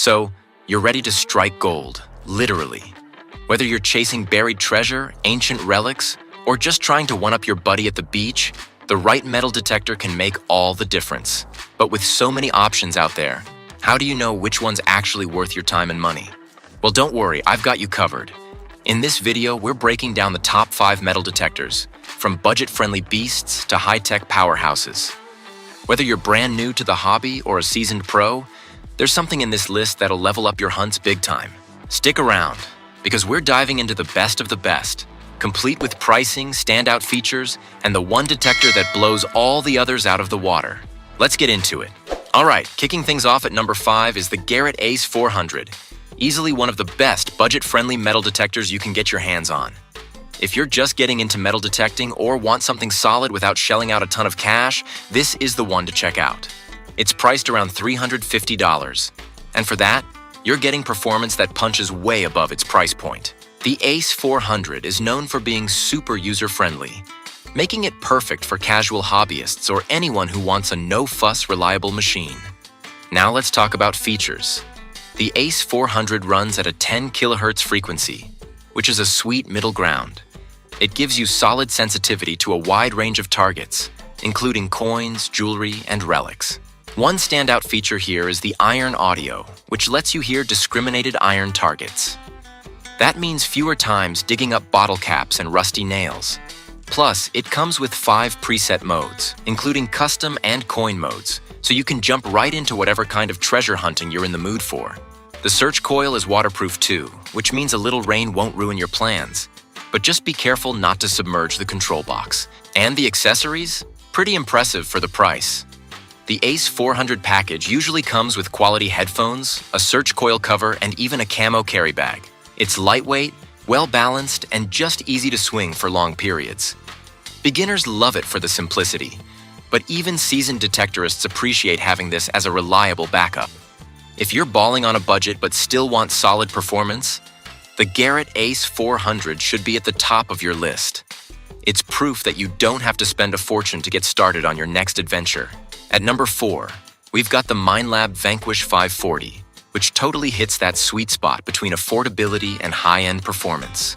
So, you're ready to strike gold, literally. Whether you're chasing buried treasure, ancient relics, or just trying to one-up your buddy at the beach, the right metal detector can make all the difference. But with so many options out there, how do you know which one's actually worth your time and money? Well, don't worry, I've got you covered. In this video, we're breaking down the top 5 metal detectors, from budget-friendly beasts to high-tech powerhouses. Whether you're brand new to the hobby or a seasoned pro, there's something in this list that'll level up your hunts big time. Stick around, because we're diving into the best of the best, complete with pricing, standout features, and the one detector that blows all the others out of the water. Let's get into it. All right, kicking things off at number 5 is the Garrett Ace 400, easily one of the best budget-friendly metal detectors you can get your hands on. If you're just getting into metal detecting or want something solid without shelling out a ton of cash, this is the one to check out. It's priced around $350, and for that, you're getting performance that punches way above its price point. The Ace 400 is known for being super user-friendly, making it perfect for casual hobbyists or anyone who wants a no-fuss, reliable machine. Now let's talk about features. The Ace 400 runs at a 10 kHz frequency, which is a sweet middle ground. It gives you solid sensitivity to a wide range of targets, including coins, jewelry, and relics. One standout feature here is the iron audio, which lets you hear discriminated iron targets. That means fewer times digging up bottle caps and rusty nails. Plus, it comes with 5 preset modes, including custom and coin modes, so you can jump right into whatever kind of treasure hunting you're in the mood for. The search coil is waterproof too, which means a little rain won't ruin your plans. But just be careful not to submerge the control box. And the accessories? Pretty impressive for the price. The Ace 400 package usually comes with quality headphones, a search coil cover, and even a camo carry bag. It's lightweight, well-balanced, and just easy to swing for long periods. Beginners love it for the simplicity, but even seasoned detectorists appreciate having this as a reliable backup. If you're balling on a budget but still want solid performance, the Garrett Ace 400 should be at the top of your list. It's proof that you don't have to spend a fortune to get started on your next adventure. At number 4, we've got the Minelab Vanquish 540, which totally hits that sweet spot between affordability and high-end performance.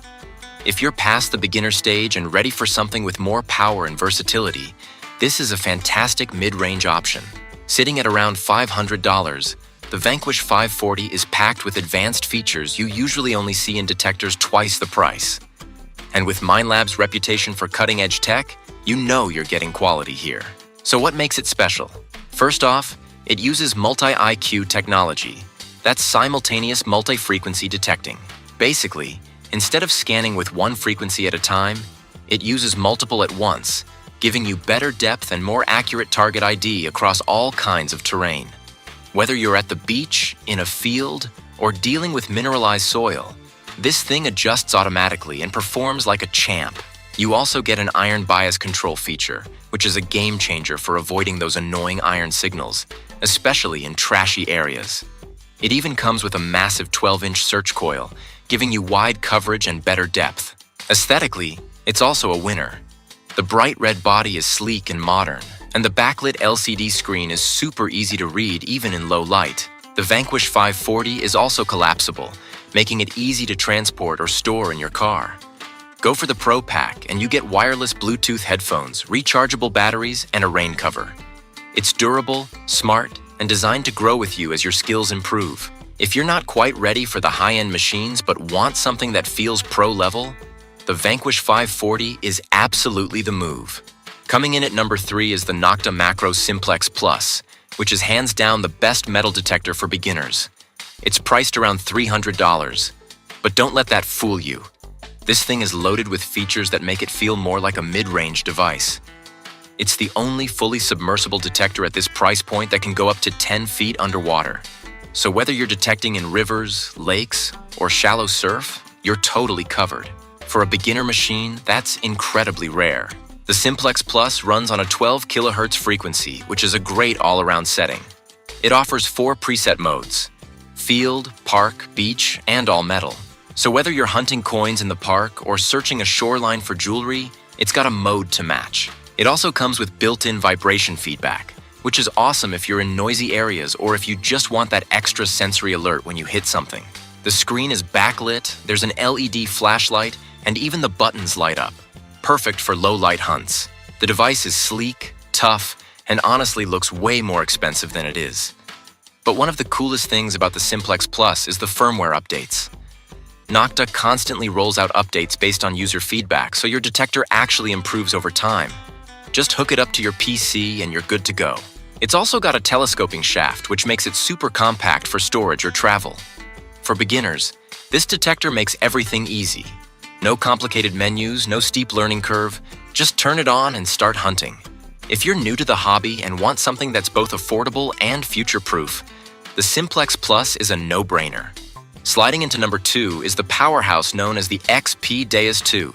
If you're past the beginner stage and ready for something with more power and versatility, this is a fantastic mid-range option. Sitting at around $500, the Vanquish 540 is packed with advanced features you usually only see in detectors twice the price. And with Minelab's reputation for cutting-edge tech, you know you're getting quality here. So what makes it special? First off, it uses multi-IQ technology. That's simultaneous multi-frequency detecting. Basically, instead of scanning with one frequency at a time, it uses multiple at once, giving you better depth and more accurate target ID across all kinds of terrain. Whether you're at the beach, in a field, or dealing with mineralized soil, this thing adjusts automatically and performs like a champ. You also get an iron bias control feature, which is a game changer for avoiding those annoying iron signals, especially in trashy areas. It even comes with a massive 12-inch search coil, giving you wide coverage and better depth. Aesthetically, it's also a winner. The bright red body is sleek and modern, and the backlit LCD screen is super easy to read even in low light. The Vanquish 540 is also collapsible, making it easy to transport or store in your car. Go for the Pro Pack and you get wireless Bluetooth headphones, rechargeable batteries, and a rain cover. It's durable, smart, and designed to grow with you as your skills improve. If you're not quite ready for the high-end machines but want something that feels pro-level, the Vanquish 540 is absolutely the move. Coming in at number 3 is the Nokta Makro Simplex Plus, which is hands down the best metal detector for beginners. It's priced around $300, but don't let that fool you. This thing is loaded with features that make it feel more like a mid-range device. It's the only fully submersible detector at this price point that can go up to 10 feet underwater. So whether you're detecting in rivers, lakes, or shallow surf, you're totally covered. For a beginner machine, that's incredibly rare. The Simplex Plus runs on a 12 kHz frequency, which is a great all-around setting. It offers 4 preset modes: field, park, beach, and all metal. So whether you're hunting coins in the park or searching a shoreline for jewelry, it's got a mode to match. It also comes with built-in vibration feedback, which is awesome if you're in noisy areas or if you just want that extra sensory alert when you hit something. The screen is backlit, there's an LED flashlight, and even the buttons light up. Perfect for low-light hunts. The device is sleek, tough, and honestly looks way more expensive than it is. But one of the coolest things about the Simplex Plus is the firmware updates. Nokta constantly rolls out updates based on user feedback, so your detector actually improves over time. Just hook it up to your PC and you're good to go. It's also got a telescoping shaft, which makes it super compact for storage or travel. For beginners, this detector makes everything easy. No complicated menus, no steep learning curve, just turn it on and start hunting. If you're new to the hobby and want something that's both affordable and future-proof, the Simplex Plus is a no-brainer. Sliding into number 2 is the powerhouse known as the XP Deus 2.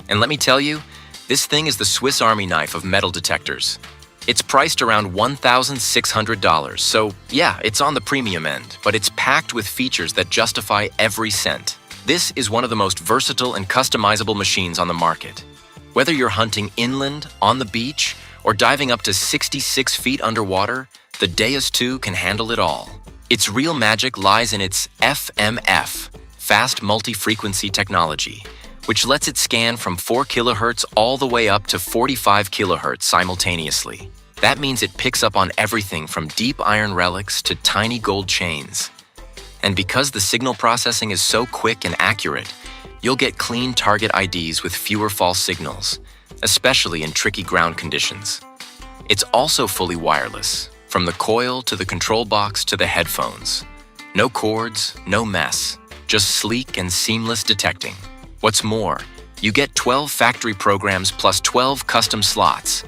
And let me tell you, this thing is the Swiss Army knife of metal detectors. It's priced around $1,600, so yeah, it's on the premium end, but it's packed with features that justify every cent. This is one of the most versatile and customizable machines on the market. Whether you're hunting inland, on the beach, or diving up to 66 feet underwater, the Deus 2 can handle it all. Its real magic lies in its FMF, Fast Multi-Frequency technology, which lets it scan from 4 kHz all the way up to 45 kHz simultaneously. That means it picks up on everything from deep iron relics to tiny gold chains. And because the signal processing is so quick and accurate, you'll get clean target IDs with fewer false signals, especially in tricky ground conditions. It's also fully wireless, from the coil to the control box to the headphones. No cords, no mess, just sleek and seamless detecting. What's more, you get 12 factory programs plus 12 custom slots,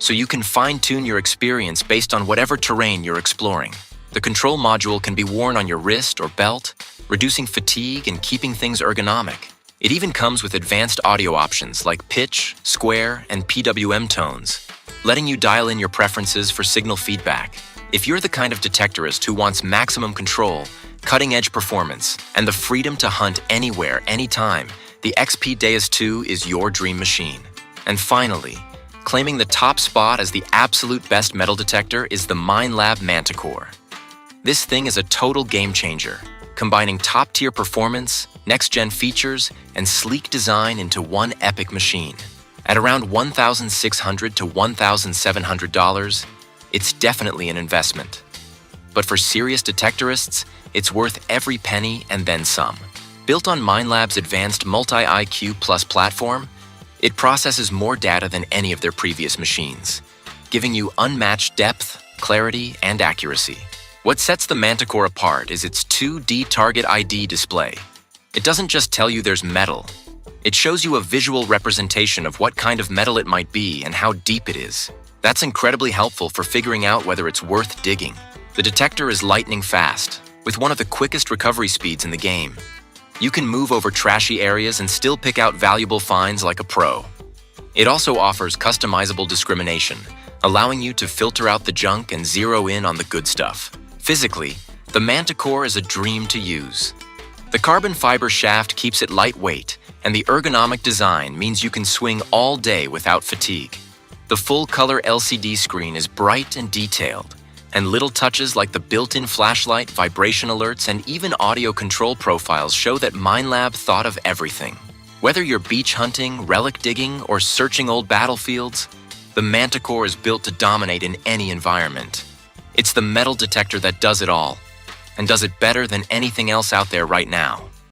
so you can fine-tune your experience based on whatever terrain you're exploring. The control module can be worn on your wrist or belt, reducing fatigue and keeping things ergonomic. It even comes with advanced audio options like pitch, square, and PWM tones, letting you dial in your preferences for signal feedback. If you're the kind of detectorist who wants maximum control, cutting-edge performance, and the freedom to hunt anywhere, anytime, the XP Deus 2 is your dream machine. And finally, claiming the top spot as the absolute best metal detector is the Minelab Manticore. This thing is a total game changer, combining top-tier performance, next-gen features, and sleek design into one epic machine. At around $1,600 to $1,700, it's definitely an investment. But for serious detectorists, it's worth every penny and then some. Built on Minelab's advanced Multi-IQ Plus platform, it processes more data than any of their previous machines, giving you unmatched depth, clarity, and accuracy. What sets the Manticore apart is its 2D Target ID display. It doesn't just tell you there's metal. It shows you a visual representation of what kind of metal it might be and how deep it is. That's incredibly helpful for figuring out whether it's worth digging. The detector is lightning fast, with one of the quickest recovery speeds in the game. You can move over trashy areas and still pick out valuable finds like a pro. It also offers customizable discrimination, allowing you to filter out the junk and zero in on the good stuff. Physically, the Manticore is a dream to use. The carbon fiber shaft keeps it lightweight, and the ergonomic design means you can swing all day without fatigue. The full-color LCD screen is bright and detailed, and little touches like the built-in flashlight, vibration alerts, and even audio control profiles show that Minelab thought of everything. Whether you're beach hunting, relic digging, or searching old battlefields, the Manticore is built to dominate in any environment. It's the metal detector that does it all, and does it better than anything else out there right now.